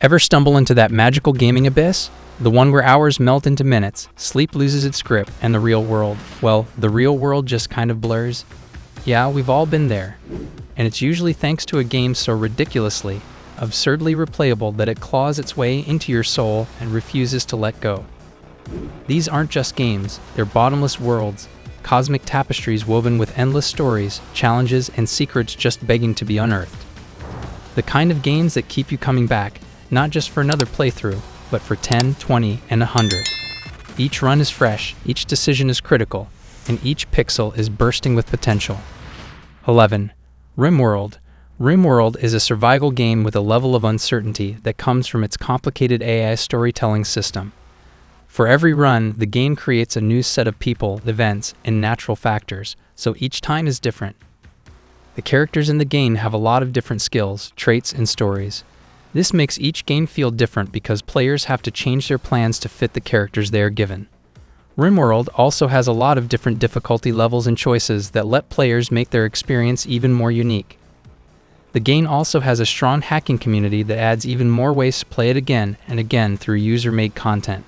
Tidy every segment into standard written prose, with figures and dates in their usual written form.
Ever stumble into that magical gaming abyss? The one where hours melt into minutes, sleep loses its grip, and the real world, well, the real world just kind of blurs? Yeah, we've all been there. And it's usually thanks to a game so ridiculously, absurdly replayable that it claws its way into your soul and refuses to let go. These aren't just games, they're bottomless worlds, cosmic tapestries woven with endless stories, challenges, and secrets just begging to be unearthed. The kind of games that keep you coming back, not just for another playthrough, but for 10, 20, and 100. Each run is fresh, each decision is critical, and each pixel is bursting with potential. 11. RimWorld. RimWorld is a survival game with a level of uncertainty that comes from its complicated AI storytelling system. For every run, the game creates a new set of people, events, and natural factors, so each time is different. The characters in the game have a lot of different skills, traits, and stories. This makes each game feel different because players have to change their plans to fit the characters they are given. RimWorld also has a lot of different difficulty levels and choices that let players make their experience even more unique. The game also has a strong hacking community that adds even more ways to play it again and again through user-made content.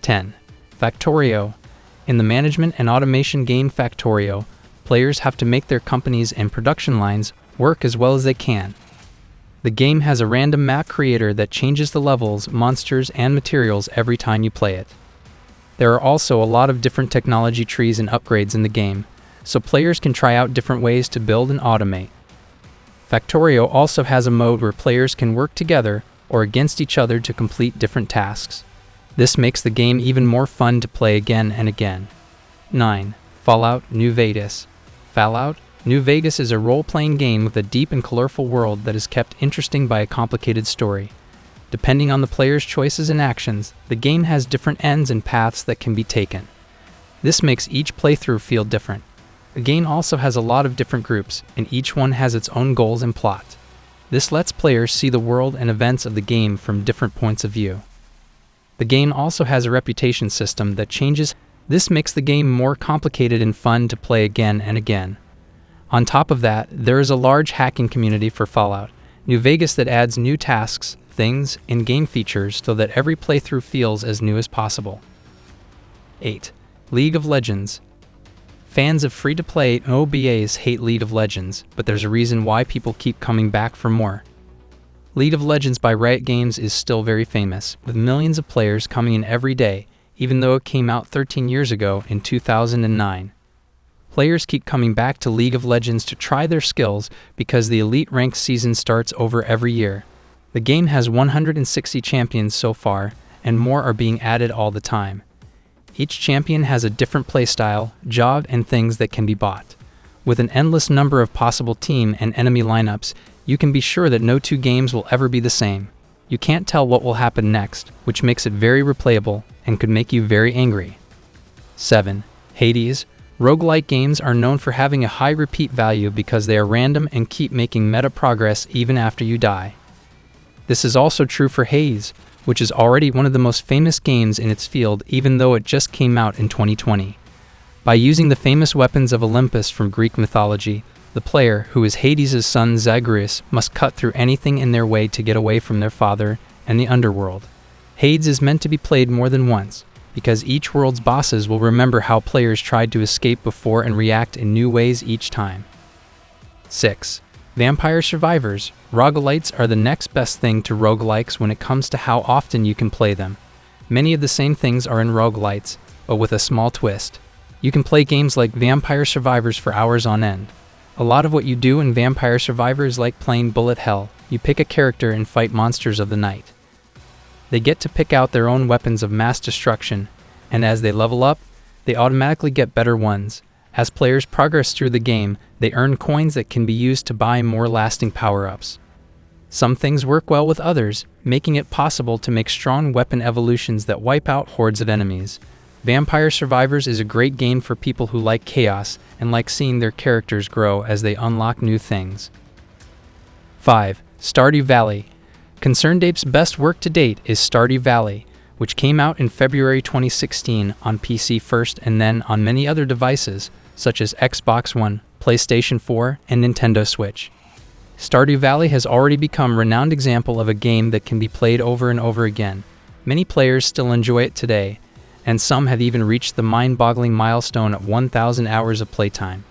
10. Factorio. In the management and automation game Factorio, players have to make their companies and production lines work as well as they can. The game has a random map creator that changes the levels, monsters, and materials every time you play it. There are also a lot of different technology trees and upgrades in the game, so players can try out different ways to build and automate. Factorio also has a mode where players can work together or against each other to complete different tasks. This makes the game even more fun to play again and again. 9. Fallout New Vegas. Fallout New Vegas is a role-playing game with a deep and colorful world that is kept interesting by a complicated story. Depending on the player's choices and actions, the game has different ends and paths that can be taken. This makes each playthrough feel different. The game also has a lot of different groups, and each one has its own goals and plot. This lets players see the world and events of the game from different points of view. The game also has a reputation system that changes. This makes the game more complicated and fun to play again and again. On top of that, there is a large hacking community for Fallout New Vegas that adds new tasks, things, and game features so that every playthrough feels as new as possible. 8. League of Legends. Fans of free-to-play OBAs hate League of Legends, but there's a reason why people keep coming back for more. League of Legends by Riot Games is still very famous, with millions of players coming in every day, even though it came out 13 years ago in 2009. Players keep coming back to League of Legends to try their skills because the Elite Ranked season starts over every year. The game has 160 champions so far, and more are being added all the time. Each champion has a different playstyle, job, and things that can be bought. With an endless number of possible team and enemy lineups, you can be sure that no two games will ever be the same. You can't tell what will happen next, which makes it very replayable and could make you very angry. 7. Hades. Roguelike games are known for having a high repeat value because they are random and keep making meta progress even after you die. This is also true for Hades, which is already one of the most famous games in its field even though it just came out in 2020. By using the famous weapons of Olympus from Greek mythology, the player, who is Hades' son Zagreus, must cut through anything in their way to get away from their father and the underworld. Hades is meant to be played more than once, because each world's bosses will remember how players tried to escape before and react in new ways each time. 6. Vampire Survivors. Roguelites are the next best thing to roguelikes when it comes to how often you can play them. Many of the same things are in roguelites, but with a small twist. You can play games like Vampire Survivors for hours on end. A lot of what you do in Vampire Survivor is like playing Bullet Hell. You pick a character and fight monsters of the night. They get to pick out their own weapons of mass destruction, and as they level up, they automatically get better ones. As players progress through the game, they earn coins that can be used to buy more lasting power-ups. Some things work well with others, making it possible to make strong weapon evolutions that wipe out hordes of enemies. Vampire Survivors is a great game for people who like chaos and like seeing their characters grow as they unlock new things. 5. Stardew Valley. ConcernedApe's best work to date is Stardew Valley, which came out in February 2016 on PC first and then on many other devices, such as Xbox One, PlayStation 4, and Nintendo Switch. Stardew Valley has already become a renowned example of a game that can be played over and over again. Many players still enjoy it today, and some have even reached the mind-boggling milestone of 1,000 hours of playtime.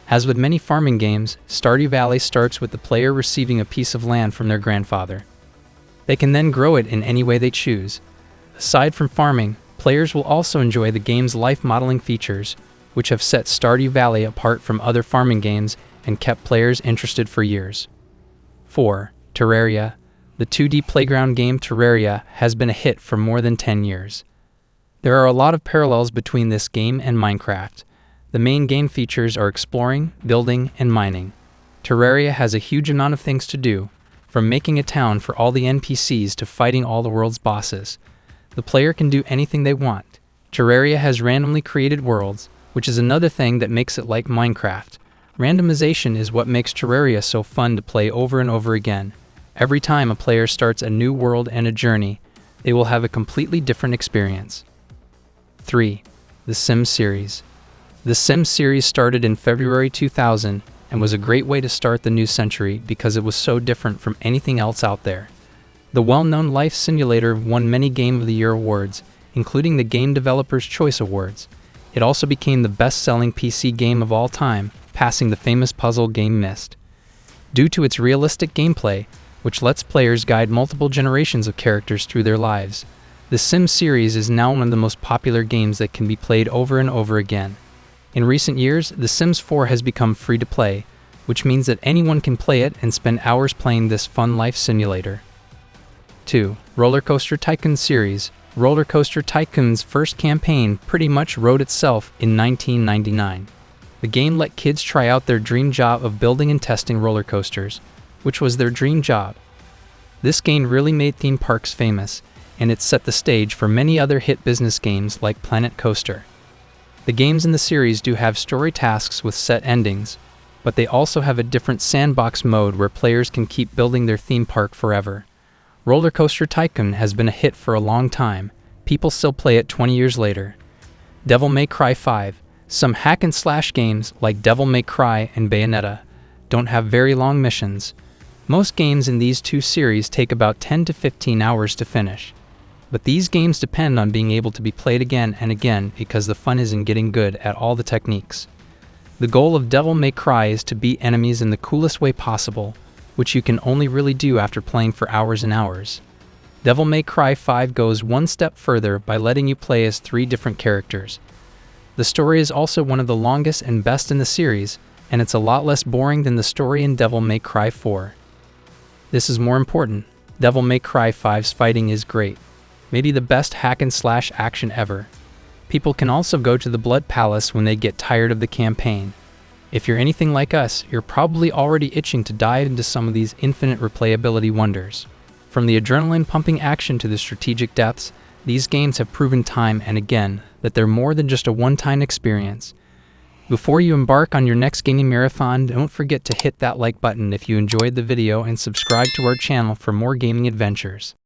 As with many farming games, Stardew Valley starts with the player receiving a piece of land from their grandfather. They can then grow it in any way they choose. Aside from farming, players will also enjoy the game's life modeling features, which have set Stardew Valley apart from other farming games and kept players interested for years. 4. Terraria. The 2D playground game Terraria has been a hit for more than 10 years. There are a lot of parallels between this game and Minecraft. The main game features are exploring, building, and mining. Terraria has a huge amount of things to do, from making a town for all the NPCs to fighting all the world's bosses. The player can do anything they want. Terraria has randomly created worlds, which is another thing that makes it like Minecraft. Randomization is what makes Terraria so fun to play over and over again. Every time a player starts a new world and a journey, they will have a completely different experience. 3. The Sims series. The Sims series started in February 2000 and was a great way to start the new century because it was so different from anything else out there. The well-known life simulator won many Game of the Year awards, including the Game Developer's Choice Awards. It also became the best-selling PC game of all time, passing the famous puzzle game Myst. Due to its realistic gameplay, which lets players guide multiple generations of characters through their lives, the Sims series is now one of the most popular games that can be played over and over again. In recent years, The Sims 4 has become free to play, which means that anyone can play it and spend hours playing this fun life simulator. 2. Roller Coaster Tycoon series. Roller Coaster Tycoon's first campaign pretty much wrote itself in 1999. The game let kids try out their dream job of building and testing roller coasters, which was their dream job. This game really made theme parks famous, and it set the stage for many other hit business games like Planet Coaster. The games in the series do have story tasks with set endings, but they also have a different sandbox mode where players can keep building their theme park forever. Roller Coaster Tycoon has been a hit for a long time. People still play it 20 years later. Devil May Cry 5. Some hack-and-slash games like Devil May Cry and Bayonetta don't have very long missions. Most games in these two series take about 10 to 15 hours to finish. But these games depend on being able to be played again and again because the fun is in getting good at all the techniques. The goal of Devil May Cry is to beat enemies in the coolest way possible, which you can only really do after playing for hours and hours. Devil May Cry 5 goes one step further by letting you play as 3 different characters. The story is also one of the longest and best in the series, and it's a lot less boring than the story in Devil May Cry 4. This is more important. Devil May Cry 5's fighting is great. Maybe the best hack-and-slash action ever. People can also go to the Blood Palace when they get tired of the campaign. If you're anything like us, you're probably already itching to dive into some of these infinite replayability wonders. From the adrenaline-pumping action to the strategic depths, these games have proven time and again that they're more than just a one-time experience. Before you embark on your next gaming marathon, don't forget to hit that like button if you enjoyed the video and subscribe to our channel for more gaming adventures.